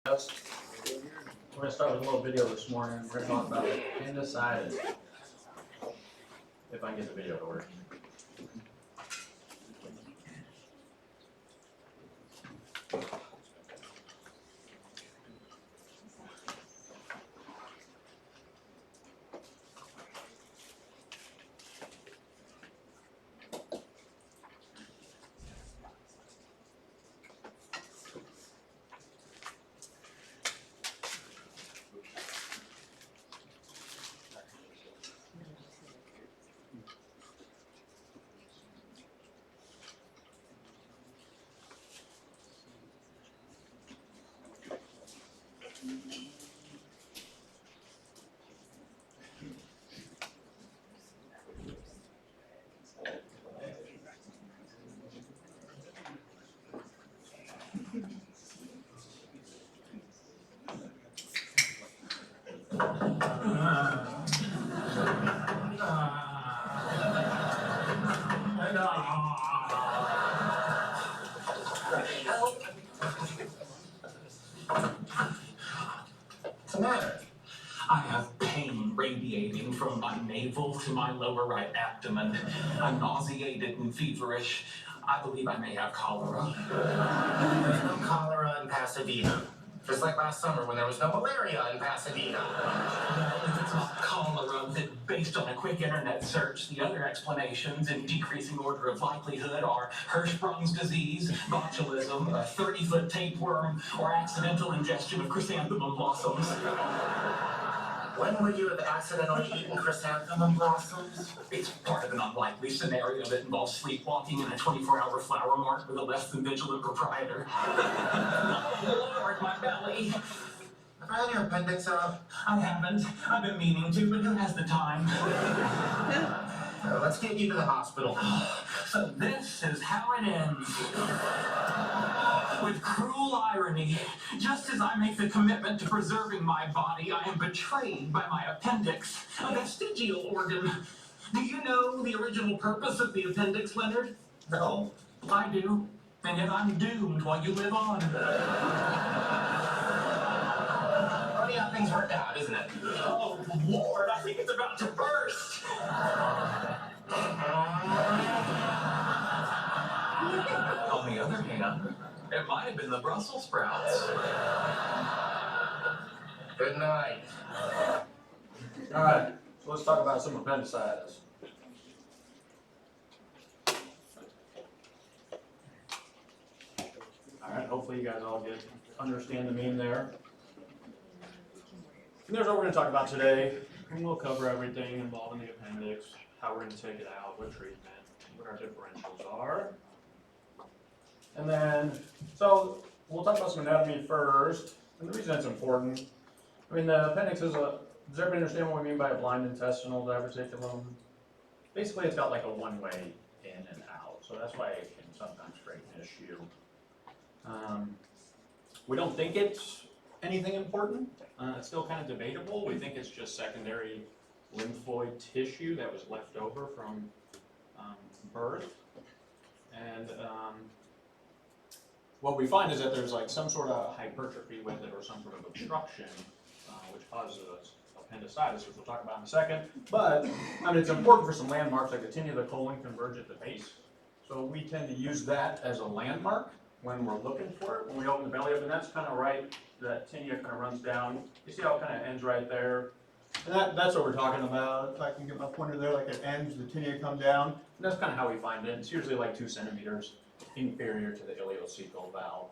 We're going to start with a little video this morning. We're going to talk about appendicitis. If I can get the video to work. What's the matter? I have pain radiating from my navel to my lower right abdomen. I'm nauseated and feverish. I believe I may have cholera. There's no cholera in Pasadena. Just like last summer when there was no malaria in Pasadena. Well, if it's not cholera, then based on a quick internet search, the other explanations in decreasing order of likelihood are Hirschsprung's disease, botulism, a 30-foot tapeworm, or accidental ingestion of chrysanthemum blossoms. When would you have accidentally eaten chrysanthemum blossoms? It's part of an unlikely scenario that involves sleepwalking in a 24-hour flower mart with a less than vigilant proprietor. Lord, my belly. Have I had your appendix out? I haven't. I've been meaning to, but who has the time? Let's get you to the hospital. So this is how it ends. With cruel irony, just as I make the commitment to preserving my body, I am betrayed by my appendix, a vestigial organ. Do you know the original purpose of the appendix, Leonard? No. I do. And yet I'm doomed while you live on. Funny how things work out, isn't it? Oh, Lord, I think it's about to burst. On the other hand, it might have been the Brussels sprouts. Good night. All right, so let's talk about some appendicitis. All right, hopefully you guys all understand the meme there. And there's what we're going to talk about today. And we'll cover everything involving the appendix, how we're going to take it out, what treatment, what our differentials are. And then, so we'll talk about some anatomy first. And the reason it's important, I mean, the appendix is does everybody understand what we mean by a blind intestinal diverticulum? Basically, it's got like a one-way in and out. So that's why it can sometimes create an issue. We don't think it's anything important. It's still kind of debatable. We think it's just secondary lymphoid tissue that was left over from birth. And what we find is that there's like some sort of hypertrophy with it or some sort of obstruction, which causes appendicitis, which we'll talk about in a second. But I mean, it's important for some landmarks, like the tinea of the colon converge at the base. So we tend to use that as a landmark when we're looking for it. When we open the belly up, and that's kind of right, that tinea kind of runs down. You see how it kind of ends right there? And that's what we're talking about. If I can get my pointer there, like it ends, the tinea come down. And that's kind of how we find it. It's usually like 2 centimeters inferior to the ileocecal valve.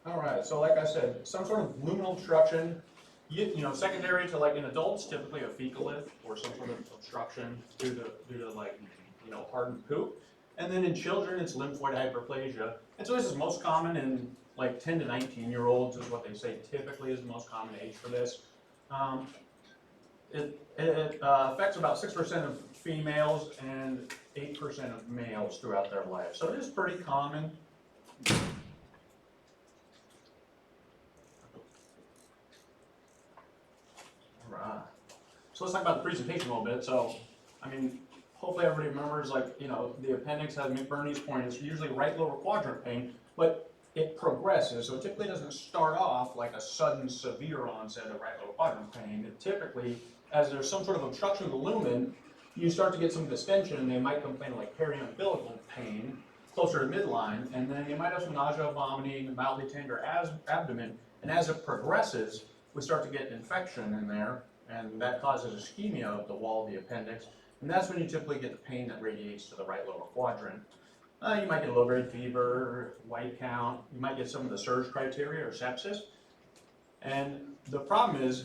All right, so like I said, some sort of luminal obstruction, you know, secondary to like in adults, typically a fecalith or some sort of obstruction due to like, you know, hardened poop. And then in children, it's lymphoid hyperplasia. And so this is most common in like 10 to 19-year-olds is what they say typically is the most common age for this. It affects about 6% of females and 8% of males throughout their life. So it is pretty common. All right. So let's talk about the presentation a little bit. So, I mean, hopefully everybody remembers, like, you know, the appendix has McBurney's point. It's usually right lower quadrant pain. but it progresses, so it typically doesn't start off like a sudden severe onset of right lower quadrant pain. It typically, as there's some sort of obstruction of the lumen, you start to get some distension, and they might complain of like periumbilical pain closer to midline, and then you might have some nausea, vomiting, mildly tender abdomen, and as it progresses, we start to get infection in there, and that causes ischemia of the wall of the appendix, and that's when you typically get the pain that radiates to the right lower quadrant. You might get a low-grade fever, white count, you might get some of the surge criteria or sepsis, and the problem is,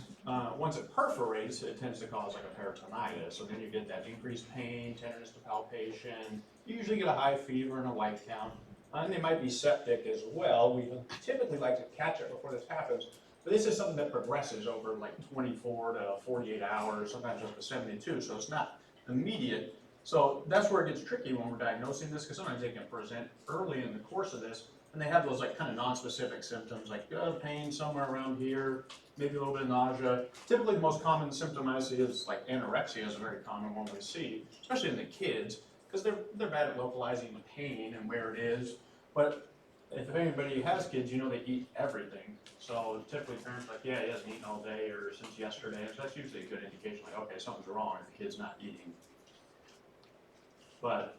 once it perforates, it tends to cause like a peritonitis, so then you get that increased pain, tenderness to palpation, you usually get a high fever and a white count, and they might be septic as well. We typically like to catch it before this happens, but this is something that progresses over like 24 to 48 hours, sometimes up to 72, so it's not immediate. So that's where it gets tricky when we're diagnosing this, because sometimes they can present early in the course of this, and they have those like kind of non-specific symptoms, like pain somewhere around here, maybe a little bit of nausea. Typically the most common symptom I see is like anorexia is a very common one we see, especially in the kids, because they're bad at localizing the pain and where it is. But if anybody has kids, you know they eat everything. So typically parents are like, yeah, he hasn't eaten all day or since yesterday. So that's usually a good indication, like, okay, something's wrong if the kid's not eating. But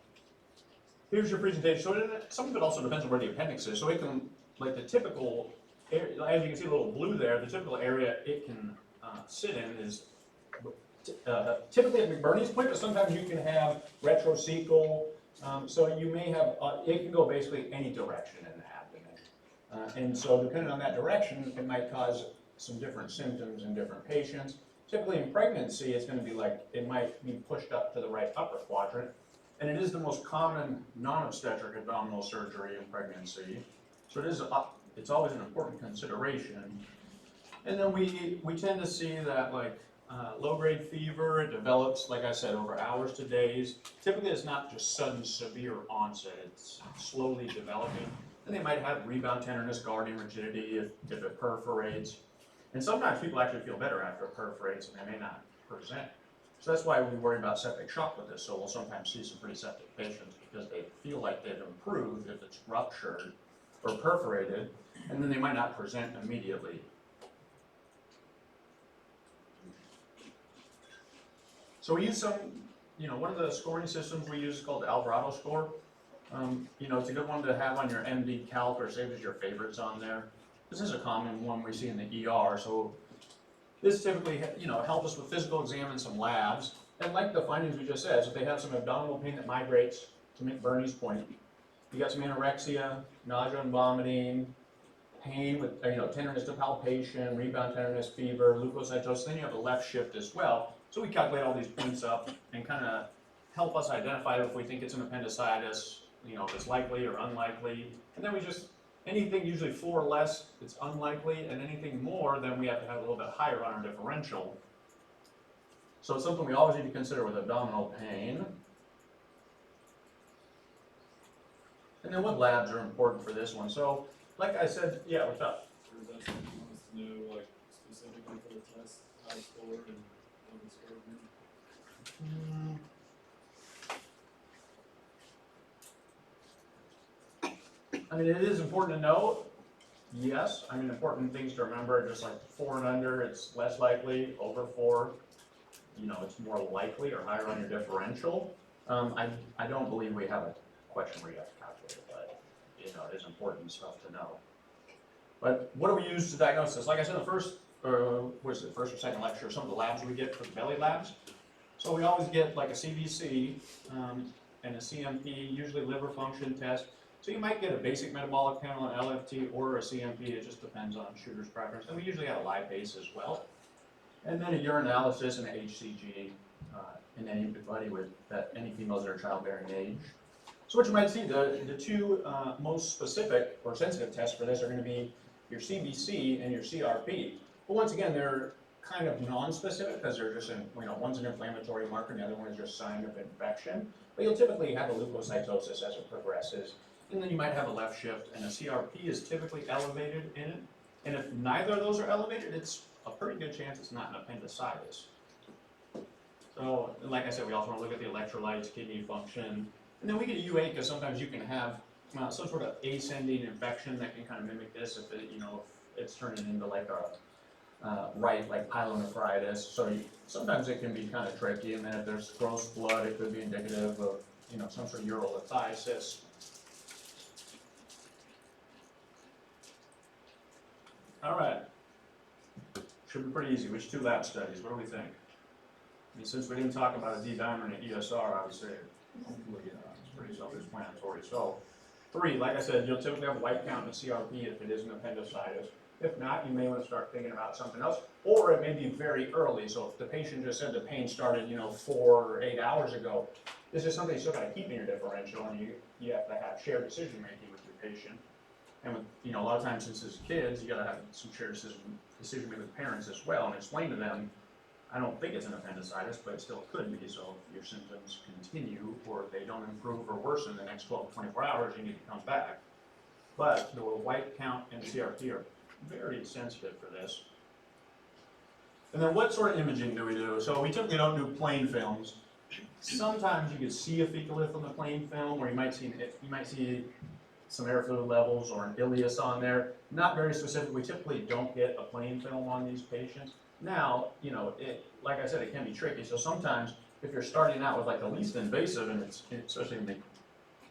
here's your presentation. So some of it also depends on where the appendix is. So it can, like the typical, as you can see a little blue there, the typical area it can sit in is typically at McBurney's point, but sometimes you can have retrocecal. So you may have, it can go basically any direction in the abdomen. And so depending on that direction, it might cause some different symptoms in different patients. Typically in pregnancy, it's going to be like, it might be pushed up to the right upper quadrant. And it is the most common non-obstetric abdominal surgery in pregnancy. So it's always an important consideration. And then we tend to see that like low-grade fever, it develops, like I said, over hours to days. Typically it's not just sudden severe onset, it's slowly developing. And they might have rebound tenderness, guarding rigidity if it perforates. And sometimes people actually feel better after it perforates and they may not present. So that's why we worry about septic shock with this. So we'll sometimes see some pretty septic patients because they feel like they've improved if it's ruptured or perforated, and then they might not present immediately. So we use some, one of the scoring systems we use is called the Alvarado score. It's a good one to have on your MD calc or save as your favorites on there. This is a common one we see in the ER. So this typically, help us with physical exam and some labs. And like the findings we just said, so if they have some abdominal pain that migrates to McBurney's point, you got some anorexia, nausea and vomiting, pain with, tenderness to palpation, rebound tenderness, fever, leukocytosis, then you have a left shift as well. So we calculate all these points up and kind of help us identify if we think it's an appendicitis, if it's likely or unlikely. And then we just, anything usually 4 or less, it's unlikely, and anything more, then we have to have a little bit higher on our differential. So it's something we always need to consider with abdominal pain. And then what labs are important for this one? So, like I said, yeah, what's up? Or is that something you want us to know, like, specifically for the test, how it's scored and what it's scored in? I mean, it is important to know. Yes, important things to remember, just like 4 and under, it's less likely. Over 4, it's more likely or higher on your differential. I don't believe we have a question where you have to calculate it, but it is important stuff to know. But what do we use to diagnose this? Like I said, the first or second lecture, some of the labs we get for the belly labs. So we always get like a CBC and a CMP, usually liver function test. So you might get a basic metabolic panel, an LFT, or a CMP. It just depends on shooter's preference. And we usually have a lipase as well. And then a urinalysis and an HCG in anybody with any females that are childbearing age. So what you might see, the 2 most specific or sensitive tests for this are going to be your CBC and your CRP. But once again, they're kind of non-specific because they're just one's an inflammatory marker and the other one is just a sign of infection. But you'll typically have a leukocytosis as it progresses. And then you might have a left shift, and a CRP is typically elevated in it. And if neither of those are elevated, it's a pretty good chance it's not an appendicitis. So, like I said, we also want to look at the electrolytes, kidney function, and then we get a UA because sometimes you can have some sort of ascending infection that can kind of mimic this if it, you know, if it's turning into like a right, like pyelonephritis. So sometimes it can be kind of tricky, and then if there's gross blood, it could be indicative of, you know, some sort of urolithiasis. All right. Should be pretty easy. Which two lab studies? What do we think? I mean, since we didn't talk about a D-dimer and an ESR, I would say hopefully it's pretty self-explanatory. So 3, like I said, you'll typically have white count and CRP if it is an appendicitis. If not, you may want to start thinking about something else, or it may be very early. So if the patient just said the pain started, you know, 4 or 8 hours ago, this is something you still got to keep in your differential, and you have to have shared decision making with your patient. And with, you know, a lot of times since it's kids, you got to have some shared decision making with parents as well, and explain to them, I don't think it's an appendicitis, but it still could be. So if your symptoms continue or they don't improve or worsen in the next 12 to 24 hours, you need to come back. But the white count and CRP are very sensitive for this. And then what sort of imaging do we do? So we typically don't do plain films. Sometimes you can see a fecal lift on the plain film, or you might see some air fluid levels or an ileus on there. Not very specific. We typically don't get a plain film on these patients. Now, you know, like I said, it can be tricky. So sometimes if you're starting out with like the least invasive, and it's especially in the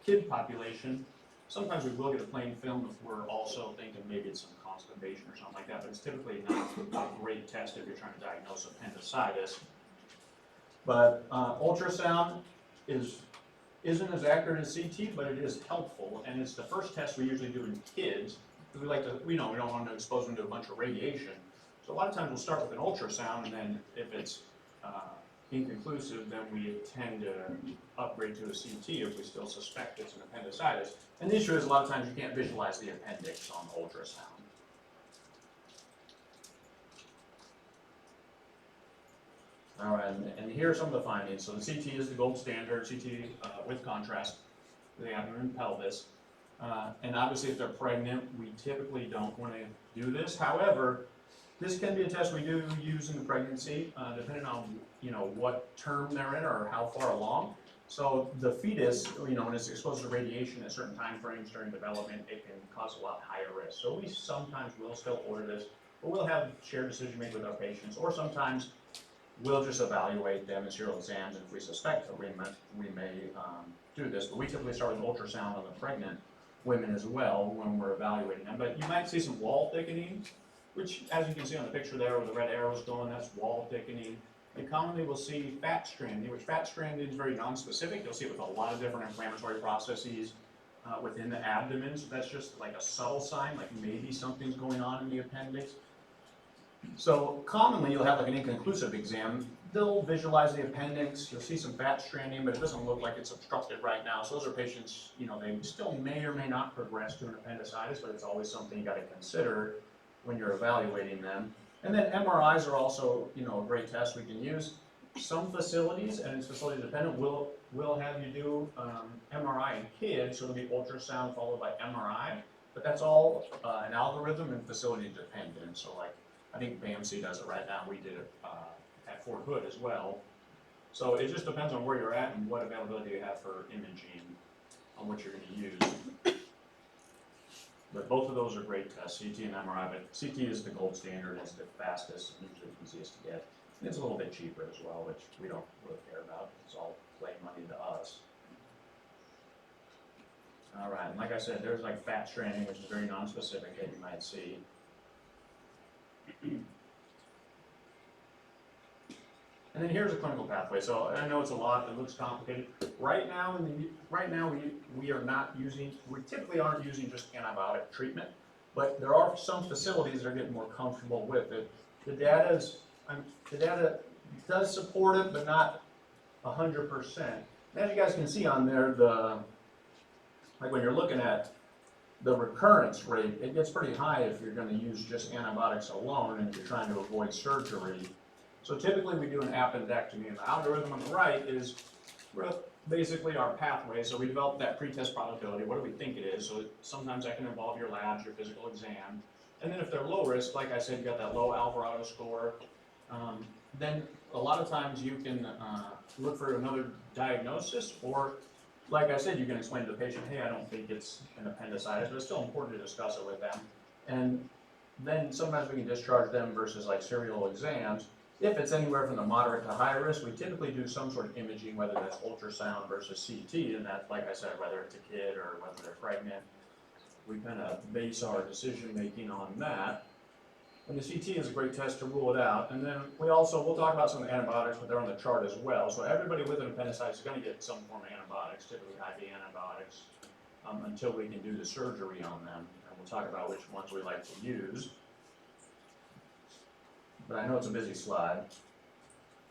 kid population, sometimes we will get a plain film if we're also thinking maybe it's some constipation or something like that, but it's typically not a great test if you're trying to diagnose appendicitis. But ultrasound isn't as accurate as CT, but it is helpful, and it's the first test we usually do in kids, because we like to, we don't want to expose them to a bunch of radiation. So a lot of times we'll start with an ultrasound, and then if it's inconclusive, then we tend to upgrade to a CT if we still suspect it's an appendicitis. And the issue is a lot of times you can't visualize the appendix on ultrasound. All right, and here are some of the findings. So the CT is the gold standard, CT with contrast, the abdomen and pelvis. And obviously if they're pregnant, we typically don't want to do this. However, this can be a test we do use in the pregnancy, depending on, you know, what term they're in or how far along. So the fetus, you know, when it's exposed to radiation at certain time frames during development, it can cause a lot higher risk. So we sometimes will still order this, but we'll have shared decision making with our patients, or sometimes we'll just evaluate them as serial exams, and if we suspect that we may do this. But we typically start with ultrasound on the pregnant women as well when we're evaluating them. But you might see some wall thickening, which, as you can see on the picture there where the red arrow is going, that's wall thickening. And commonly we'll see fat stranding, which fat stranding is very nonspecific. You'll see it with a lot of different inflammatory processes within the abdomen. So that's just like a subtle sign, like maybe something's going on in the appendix. So commonly you'll have like an inconclusive exam. They'll visualize the appendix, you'll see some fat stranding, but it doesn't look like it's obstructed right now. So those are patients, you know, they still may or may not progress to an appendicitis, but it's always something you got to consider when you're evaluating them. And then MRIs are also, you know, a great test we can use. Some facilities, and it's facility dependent, will have you do MRI in kids, so it'll be ultrasound followed by MRI, but that's all an algorithm and facility dependent. So like, I think BAMC does it right now. We did it at Fort Hood as well. So it just depends on where you're at and what availability you have for imaging on what you're going to use. But both of those are great tests, CT and MRI, but CT is the gold standard, it's the fastest and usually the easiest to get. And it's a little bit cheaper as well, which we don't really care about. It's all play money to us. All right, and like I said, there's like fat stranding, which is very non-specific that you might see. And then here's a clinical pathway. So I know it's a lot, it looks complicated. Right now we are not using, we typically aren't using just antibiotic treatment, but there are some facilities that are getting more comfortable with it. The data does support it, but not 100%. As you guys can see on there, like when you're looking at the recurrence rate, it gets pretty high if you're going to use just antibiotics alone and you're trying to avoid surgery. So typically we do an appendectomy, and the algorithm on the right is basically our pathway. So we develop that pretest probability. What do we think it is? So sometimes that can involve your labs, your physical exam. And then if they're low risk, like I said, you got that low Alvarado score, then a lot of times you can look for another diagnosis, or like I said, you can explain to the patient, hey, I don't think it's an appendicitis, but it's still important to discuss it with them. And then sometimes we can discharge them versus like serial exams. If it's anywhere from the moderate to high risk, we typically do some sort of imaging, whether that's ultrasound versus CT, and that's, like I said, whether it's a kid or whether they're pregnant. We kind of base our decision making on that. And the CT is a great test to rule it out. And then we'll talk about some antibiotics, but they're on the chart as well. So everybody with an appendicitis is going to get some form of antibiotics, typically IV antibiotics, until we can do the surgery on them. And we'll talk about which ones we like to use. But I know it's a busy slide,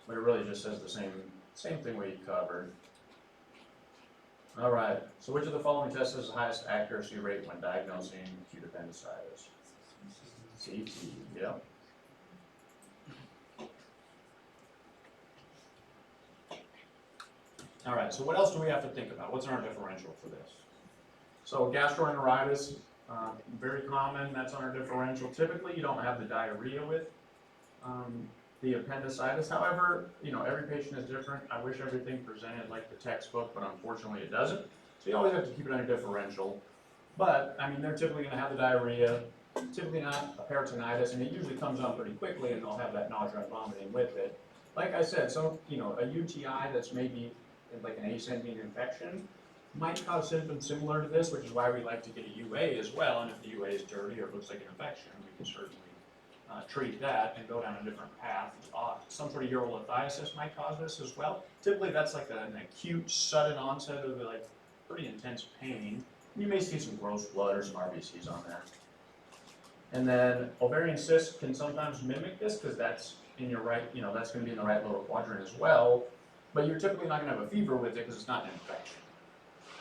but it really just says the same thing we covered. All right, so which of the following tests has the highest accuracy rate when diagnosing acute appendicitis? CT, yep. All right, so what else do we have to think about? What's our differential for this? So gastroenteritis, very common, that's on our differential. Typically, you don't have the diarrhea with the appendicitis. However, every patient is different. I wish everything presented like the textbook, but unfortunately it doesn't. So you always have to keep it on your differential. But, they're typically gonna have the diarrhea, typically not a peritonitis, and it usually comes on pretty quickly and they'll have that nausea and vomiting with it. Like I said, so, a UTI that's maybe like an ascending infection might cause symptoms similar to this, which is why we like to get a UA as well. And if the UA is dirty or looks like an infection, we can certainly treat that and go down a different path. Some sort of urolithiasis might cause this as well. Typically that's like an acute, sudden onset of like pretty intense pain. You may see some gross blood or some RBCs on there. And then ovarian cysts can sometimes mimic this because that's in your right, that's going to be in the right lower quadrant as well. But you're typically not going to have a fever with it because it's not an infection.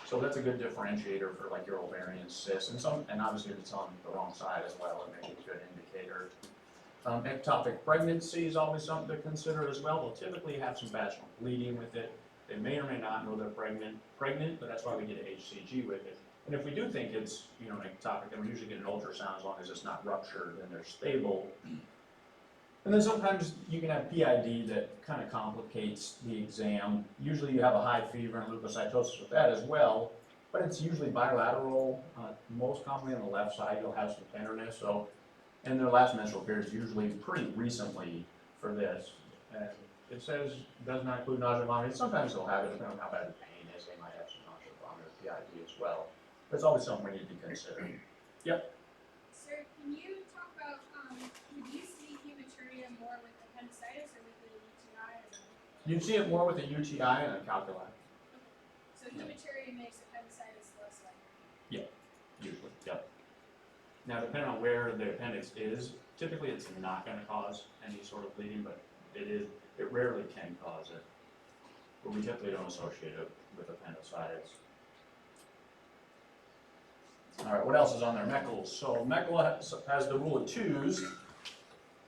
So that's a good differentiator for like your ovarian cysts, and obviously if it's on the wrong side as well, it may be a good indicator. Ectopic pregnancy is always something to consider as well. They'll typically have some vaginal bleeding with it. They may or may not know they're pregnant, but that's why we get an HCG with it. And if we do think it's an ectopic, then we usually get an ultrasound as long as it's not ruptured and they're stable. And then sometimes you can have PID that kind of complicates the exam. Usually you have a high fever and leukocytosis with that as well, but it's usually bilateral. Most commonly on the left side, you'll have some tenderness. So, and their last menstrual period is usually pretty recently for this. And it says does not include nausea and vomiting. Sometimes they'll have it depending on how bad the pain is. They might have some nausea and vomiting with PID as well. But it's always something we need to consider. Yep. Sir, can you talk about, would you see hematuria more with appendicitis or with the UTI? You'd see it more with a UTI and a calculi. So hematuria makes appendicitis less likely? Usually, yep. Now, depending on where the appendix is, typically it's not going to cause any sort of bleeding, but it rarely can cause it. But we typically don't associate it with appendicitis. All right, what else is on there? Meckel's. So Meckel has the rule of twos,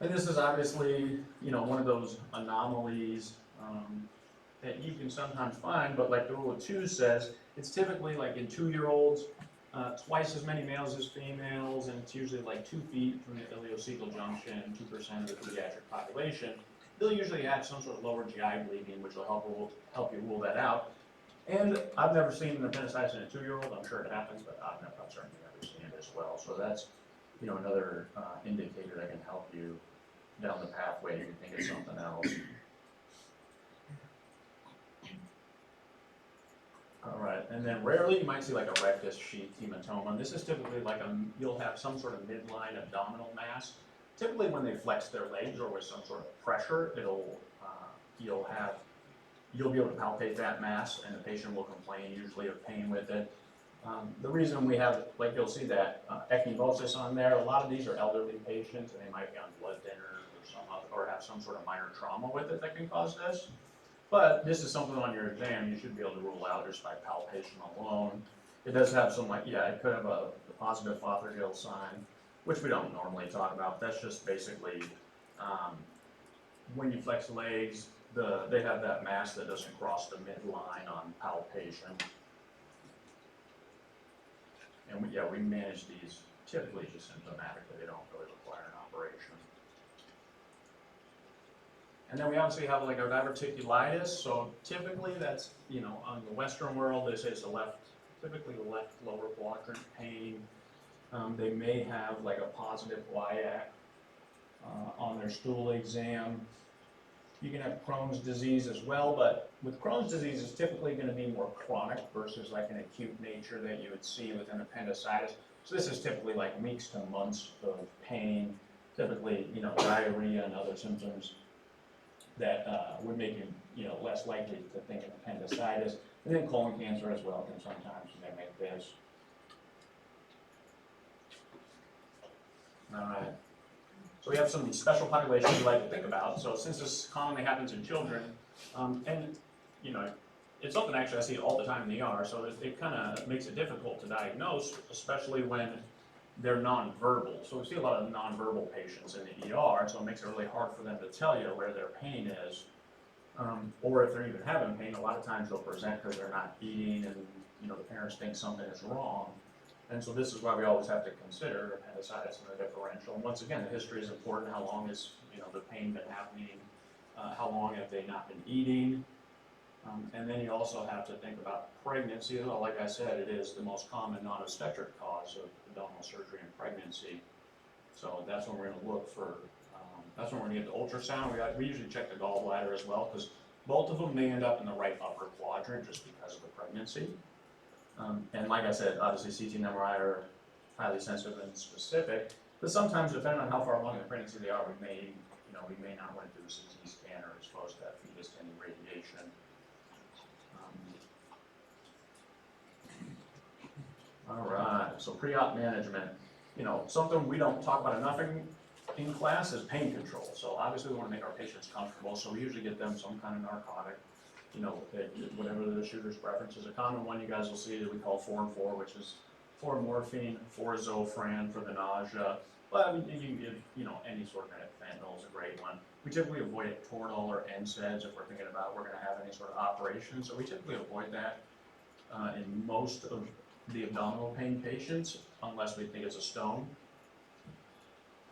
and this is obviously, one of those anomalies that you can sometimes find, but like the rule of twos says, it's typically like in 2-year-olds, twice as many males as females, and it's usually like 2 feet from the ileocecal junction, 2% of the pediatric population. They'll usually have some sort of lower GI bleeding, which will help you rule that out. And I've never seen an appendicitis in a 2-year-old. I'm sure it happens, but I've certainly never seen it as well. So that's, another indicator that can help you down the pathway. You can think of something else. All right, and then rarely you might see like a rectus sheath hematoma. And this is typically like you'll have some sort of midline abdominal mass. Typically when they flex their legs or with some sort of pressure, you'll be able to palpate that mass and the patient will complain usually of pain with it. The reason we have, like you'll see that ecchymosis on there, a lot of these are elderly patients and they might be on blood thinners or have some sort of minor trauma with it that can cause this. But this is something on your exam you should be able to rule out just by palpation alone. It does have some it could have a positive Fothergill sign, which we don't normally talk about. That's just basically when you flex legs, they have that mass that doesn't cross the midline on palpation. And we manage these typically just symptomatically. They don't really require an operation. And then we obviously have like our diverticulitis, so typically that's, you know, on the Western world, they say it's typically the left lower quadrant pain. They may have like a positive YAC on their stool exam. You can have Crohn's disease as well, but with Crohn's disease, it's typically going to be more chronic versus like an acute nature that you would see with an appendicitis. So this is typically like weeks to months of pain, typically, you know, diarrhea and other symptoms that would make you, you know, less likely to think of appendicitis. And then colon cancer as well can sometimes mimic this. All right. So we have some of these special populations we like to think about. So since this commonly happens in children, and you know, it's something actually I see all the time in the ER, so it kind of makes it difficult to diagnose, especially when they're nonverbal. So we see a lot of nonverbal patients in the ER, so it makes it really hard for them to tell you where their pain is. Or if they're even having pain, a lot of times they'll present because they're not eating and, you know, the parents think something is wrong. And so this is why we always have to consider appendicitis and the differential. And once again, the history is important. How long has, you know, the pain been happening? How long have they not been eating? And then you also have to think about pregnancy. Well, like I said, it is the most common non-obstetric cause of abdominal surgery in pregnancy. So that's when we're going to look for, that's when we're going to get the ultrasound. We usually check the gallbladder as well, because both of them may end up in the right upper quadrant just because of the pregnancy. And like I said, obviously CT and MRI are highly sensitive and specific, but sometimes depending on how far along in the pregnancy they are, we may not want to do a CT scan or expose that fetus to any radiation. All right, so pre-op management, you know, something we don't talk about enough in class is pain control. So obviously we want to make our patients comfortable, so we usually get them some kind of narcotic. You know, whatever the shooter's preference is. A common one you guys will see that we call 4-and-4, which is 4 morphine, 4 Zofran for the nausea. But I mean, you can give, you know, any sort of fentanyl is a great one. We typically avoid Toradol or NSAIDs if we're thinking about we're going to have any sort of operation. So we typically avoid that in most of the abdominal pain patients, unless we think it's a stone.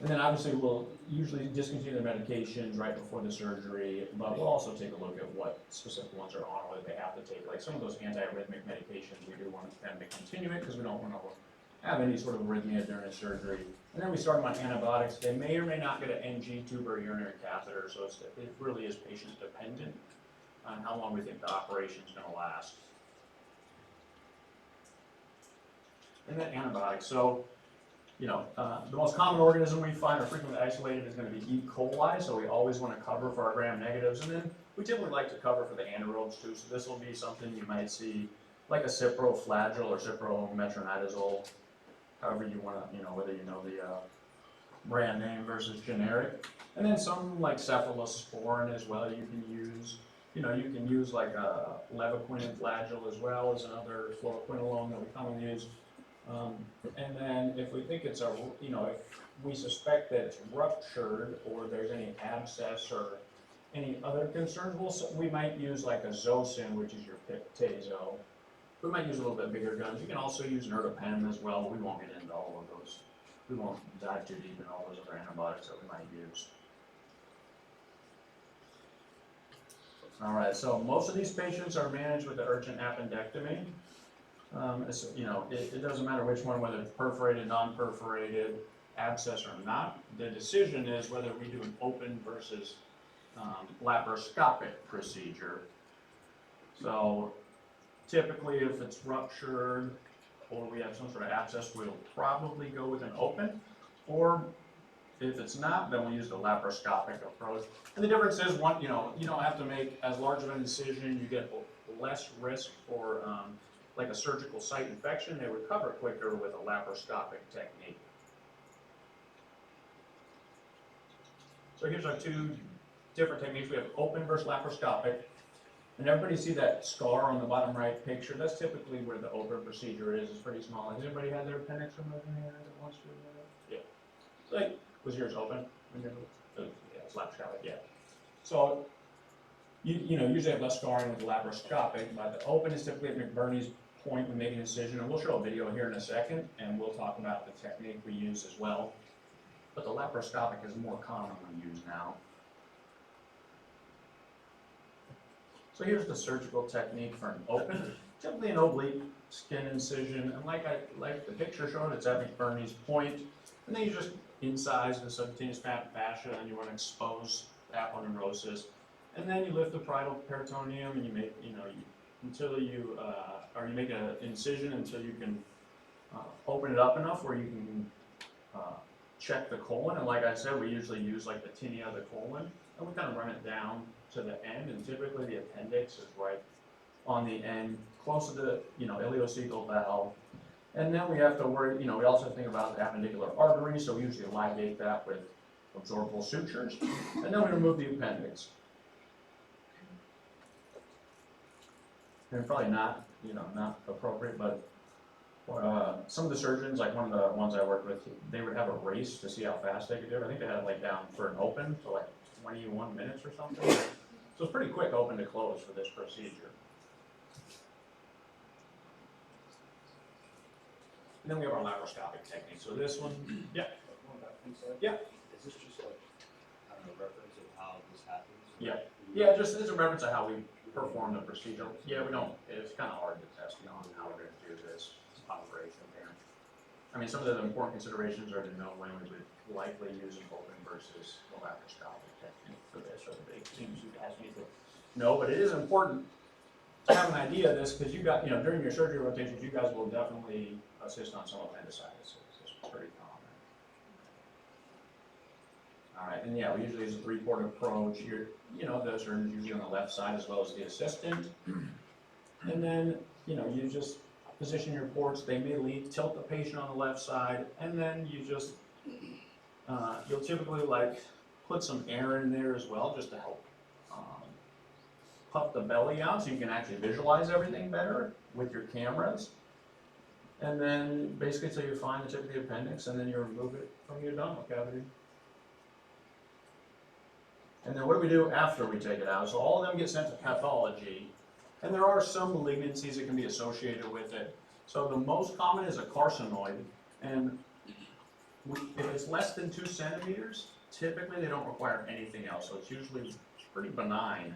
And then obviously we'll usually discontinue the medications right before the surgery, but we'll also take a look at what specific ones are on, whether they have to take. Like some of those antiarrhythmic medications, we do want them to continue it because we don't want to have any sort of arrhythmia during surgery. And then we start them on antibiotics. They may or may not get an NG tube or a urinary catheter, so it really is patient dependent on how long we think the operation is going to last. And then antibiotics. So, you know, the most common organism we find are frequently isolated is going to be E. coli, so we always want to cover for our gram-negatives. And then we typically like to cover for the anaerobes too, so this will be something you might see like a ciproflagyl or ciprometronidazole, however you want to, you know, whether you know the brand name versus generic. And then some like cephalosporin as well you can use. You know, you can use like a levaquin and flagyl as well as another fluoroquinolone that we commonly use. And then if we think it's you know, if we suspect that it's ruptured or there's any abscess or any other concerns, we might use like a Zosyn, which is your Piptazo. We might use a little bit bigger guns. You can also use Nertapen as well. We won't get into all of those. We won't dive too deep in all those other antibiotics that we might use. All right, so most of these patients are managed with the urgent appendectomy. You know, it doesn't matter which one, whether it's perforated, non-perforated, abscess or not. The decision is whether we do an open versus laparoscopic procedure. So typically if it's ruptured or we have some sort of abscess, we'll probably go with an open. Or if it's not, then we'll use the laparoscopic approach. And the difference is, one, you know, you don't have to make as large of an incision. You get less risk for like a surgical site infection. They recover quicker with a laparoscopic technique. So here's our two different techniques. We have open versus laparoscopic. And everybody see that scar on the bottom right picture? That's typically where the open procedure is. It's pretty small. Has anybody had their appendix removed in here that wants to remove it? Yeah. Like, was yours open? Yeah, it's laparoscopic, yeah. So, you know, usually have less scarring with the laparoscopic, but the open is typically at McBurney's point. We make an incision, and we'll show a video here in a second, and we'll talk about the technique we use as well. But the laparoscopic is more commonly used now. So here's the surgical technique for an open, typically an oblique skin incision, and like the picture showed, it's at McBurney's point, and then you just incise the subcutaneous fat fascia, and you want to expose the aponeurosis, and then you lift the parietal peritoneum, and you make, until you, or you make an incision until you can open it up enough where you can check the colon, and like I said, we usually use like the tinea of the colon, and we kind of run it down to the end, and typically the appendix is right on the end, close to the, ileocecal valve. And then we have to worry, we also have to think about the appendicular artery, so we usually ligate that with absorbable sutures, and then we remove the appendix. And probably not, not appropriate, but some of the surgeons, like one of the ones I worked with, they would have a race to see how fast they could do it. I think they had it like down for an open to like 21 minutes or something. So it's pretty quick open to close for this procedure. And then we have our laparoscopic technique. So this one, yeah. Yeah. Is this just like, I don't know, reference of how this happens? Yeah. Yeah, just as a reference of how we perform the procedure. Yeah, we don't, it's kind of hard to test on how we're going to do this operation here. I mean, some of the important considerations are to know when we would likely use an open versus the laparoscopic technique for this, or the big things you guys need to know. But it is important to have an idea of this, because you got, during your surgery rotations, you guys will definitely assist on some appendicitis. This is pretty common. All right, and yeah, we usually use a three-port approach. The surgeon's usually on the left side as well as the assistant. And then, you just position your ports. They may tilt the patient on the left side, and then you just, you'll typically put some air in there as well, just to help puff the belly out so you can actually visualize everything better with your cameras. And then basically until you find the tip of the appendix, and then you remove it from your abdominal cavity. And then what do we do after we take it out? So all of them get sent to pathology, and there are some malignancies that can be associated with it. So the most common is a carcinoid, and if it's less than 2 centimeters, typically they don't require anything else. So it's usually pretty benign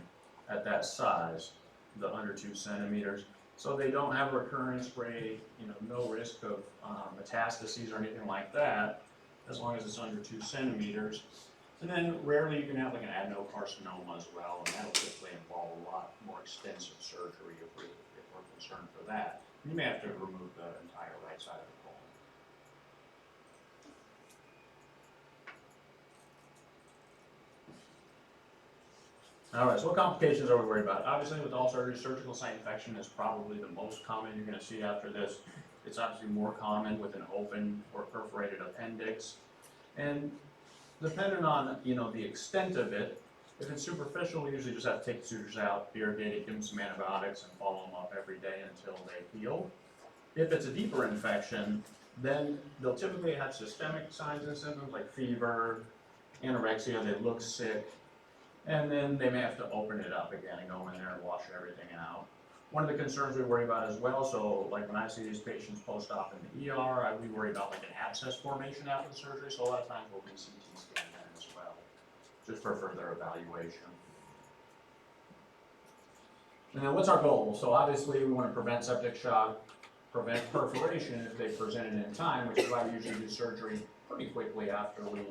at that size, the under 2 centimeters. So they don't have a recurrence rate, no risk of metastases or anything like that, as long as it's under 2 centimeters. And then rarely you can have like an adenocarcinoma as well, and that'll typically involve a lot more extensive surgery if we're concerned for that. You may have to remove the entire right side of the colon. All right, so what complications are we worried about? Obviously, with all surgery, surgical site infection is probably the most common you're going to see after this. It's obviously more common with an open or perforated appendix. And depending on, the extent of it, if it's superficial, we usually just have to take the sutures out, irrigate it, give them some antibiotics, and follow them up every day until they heal. If it's a deeper infection, then they'll typically have systemic signs and symptoms like fever, anorexia, they look sick, and then they may have to open it up again and go in there and wash everything out. One of the concerns we worry about as well, so like when I see these patients post-op in the ER, we worry about like an abscess formation after the surgery, so a lot of times we'll do CT scan then as well, just for further evaluation. And then what's our goal? So obviously we want to prevent septic shock, prevent perforation if they presented in time, which is why we usually do surgery pretty quickly after we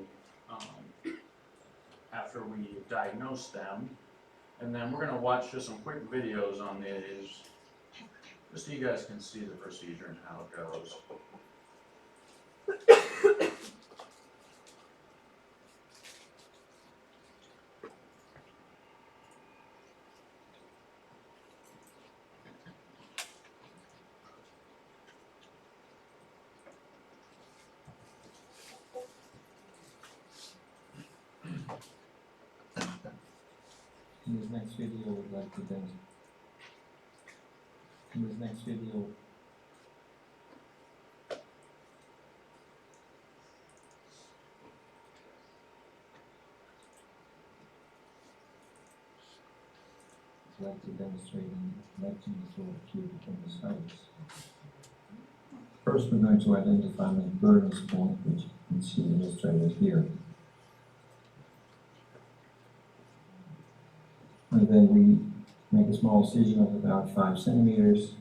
diagnose them. And then we're going to watch just some quick videos on these, just so you guys can see the procedure and how it goes. In this next video, I would like to demonstrate an lectin disorder acute appendicitis. First, we're going to identify McBurney's point, which you can see illustrated here. And then we make a small incision of about 5 centimeters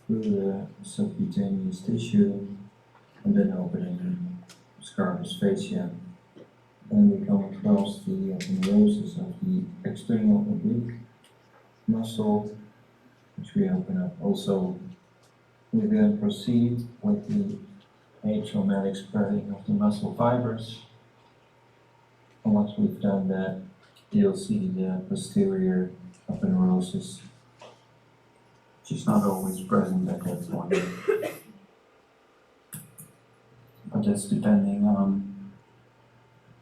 through the subcutaneous tissue, and then opening scarpus fascia. Then we come across the aponeurosis of the external oblique muscle, which we open up. Also, we then proceed with the atraumatic spreading of the muscle fibers. And once we've done that, you'll see the posterior aponeurosis, which is not always present at that point. But that's depending on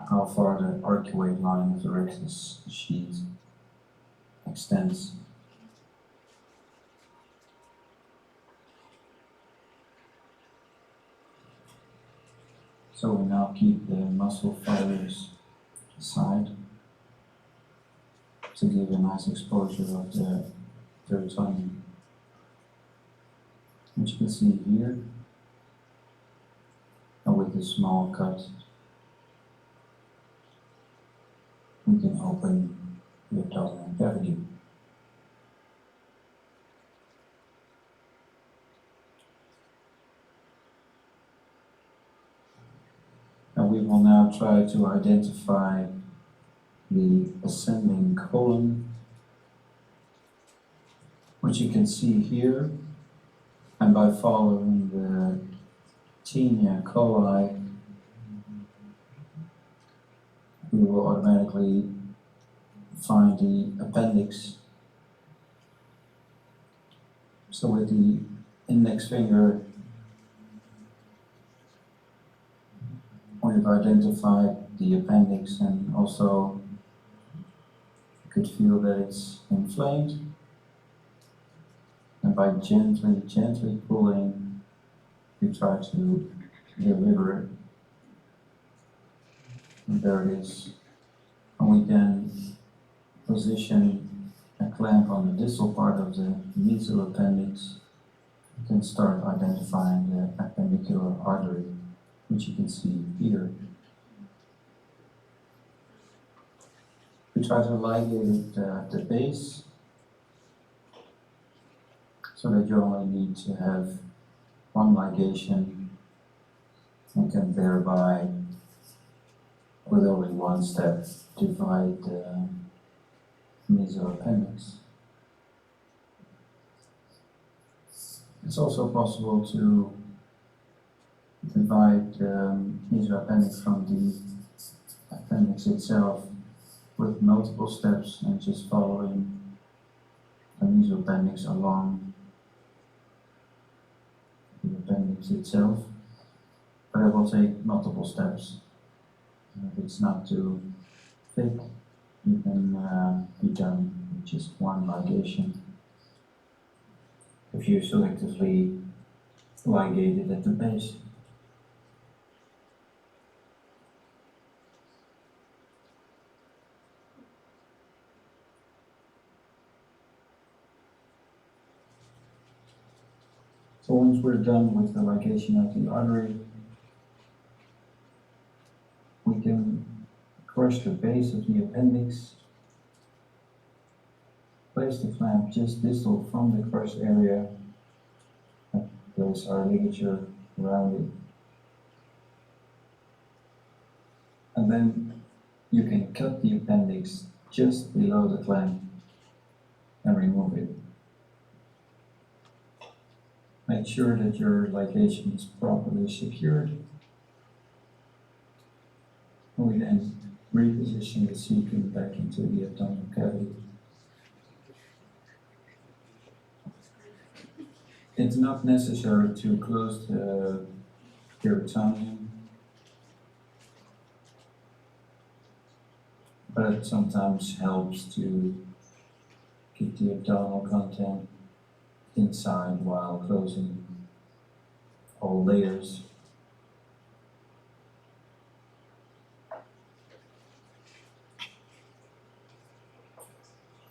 how far the arcuate line of the rectus sheath extends. So we now keep the muscle fibers aside to give a nice exposure of the peritoneum. Which you can see here, and with a small cut, we can open the abdominal cavity. And we will now try to identify the ascending colon, which you can see here, and by following the tinea coli, we will automatically find the appendix. So with the index finger, we've identified the appendix, and also you could feel that it's inflamed. And by gently pulling, we try to deliver it. And there it is. And we then position a clamp on the distal part of the mesoappendix. You can start identifying the appendicular artery, which you can see here. We try to ligate it at the base, so that you only need to have one ligation and can thereby, with only one step, divide the mesoappendix. It's also possible to divide the mesoappendix from the appendix itself with multiple steps and just following the mesoappendix along the appendix itself, but it will take multiple steps. If it's not too thick, you can be done with just one ligation. If you selectively ligate it at the base. So once we're done with the ligation of the artery, we can crush the base of the appendix, place the clamp just distal from the crushed area, and place our ligature around it. And then you can cut the appendix just below the clamp and remove it. Make sure that your ligation is properly secured. And we then reposition the suture back into the abdominal cavity. It's not necessary to close the peritoneum, but it sometimes helps to keep the abdominal content inside while closing all layers.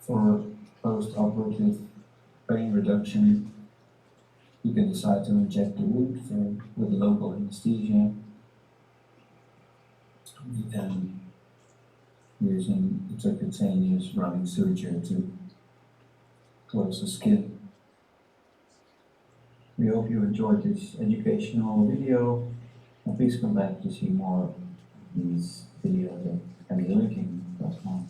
For post-operative pain reduction, you can decide to inject the wound with local anesthesia. We then using intercutaneous running suture to close the skin. We hope you enjoyed this educational video, and please come back to see more of these videos at linking.com.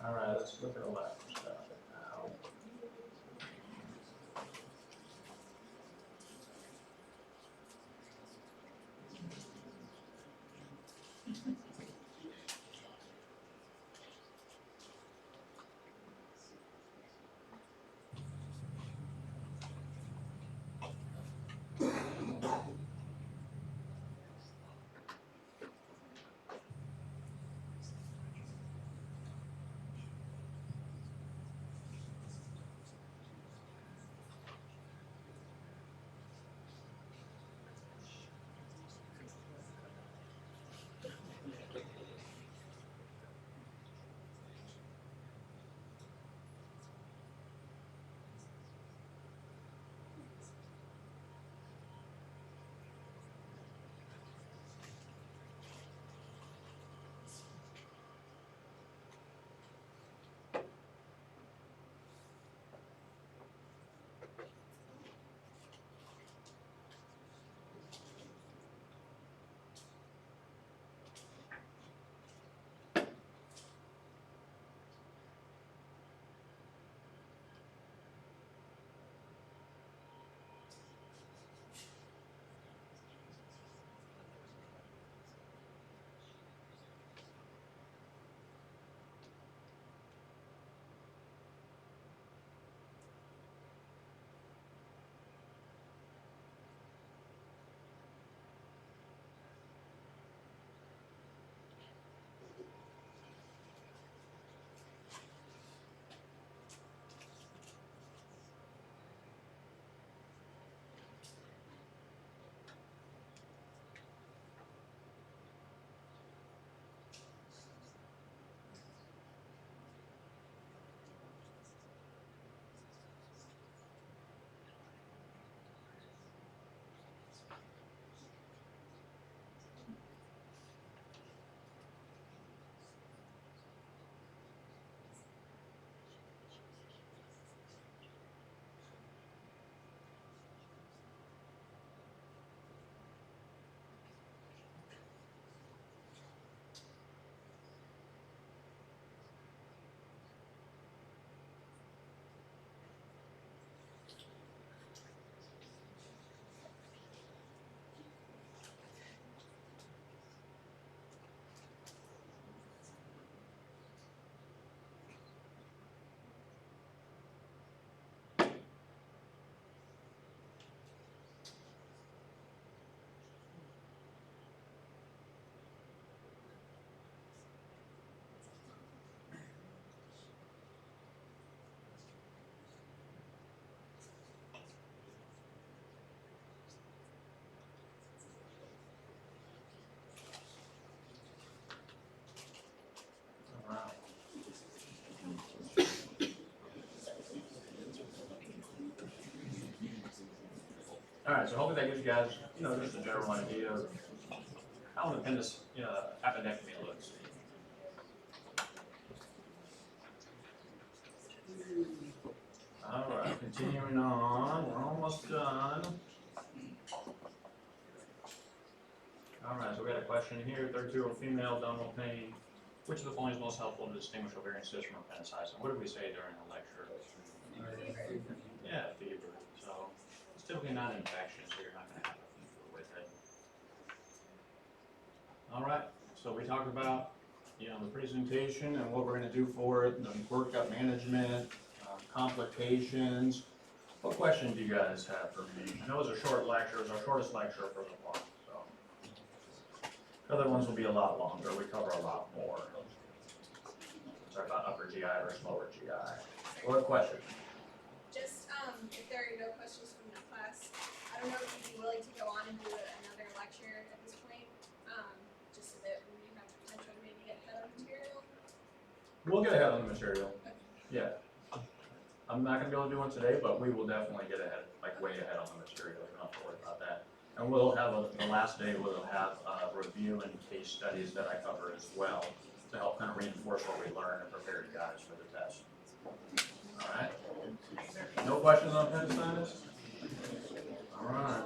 Alright, let's look at the left stuff now. Alright. Alright, so hopefully that gives you guys, just a general idea of how an appendectomy looks. Alright, continuing on, we're almost done. Alright, so we got a question here, 32-year-old female, abdominal pain. Which of the following is most helpful to distinguish ovarian cyst from appendicitis? And what did we say during the lecture? Yeah, fever. So it's typically not infectious, so you're not going to have a fever with it. Alright, so we talked about the presentation and what we're going to do for it, the workup management, complications. What questions do you guys have for me? I know it was a short lecture, it was our shortest lecture for the month, so. Other ones will be a lot longer, we cover a lot more. Talk about upper GI versus lower GI. What questions? Just, if there are no questions from the class, I don't know if you'd be willing to go on and do another lecture at this point, just so that we have the potential to maybe get head We'll get ahead on the material. Yeah. I'm not gonna be able to do one today, but we will definitely get ahead, like way ahead on the material. You don't have to worry about that. And we'll have the last day, we'll have a review and case studies that I cover as well to help kind of reinforce what we learned and prepare you guys for the test. All right. No questions on appendicitis? All right.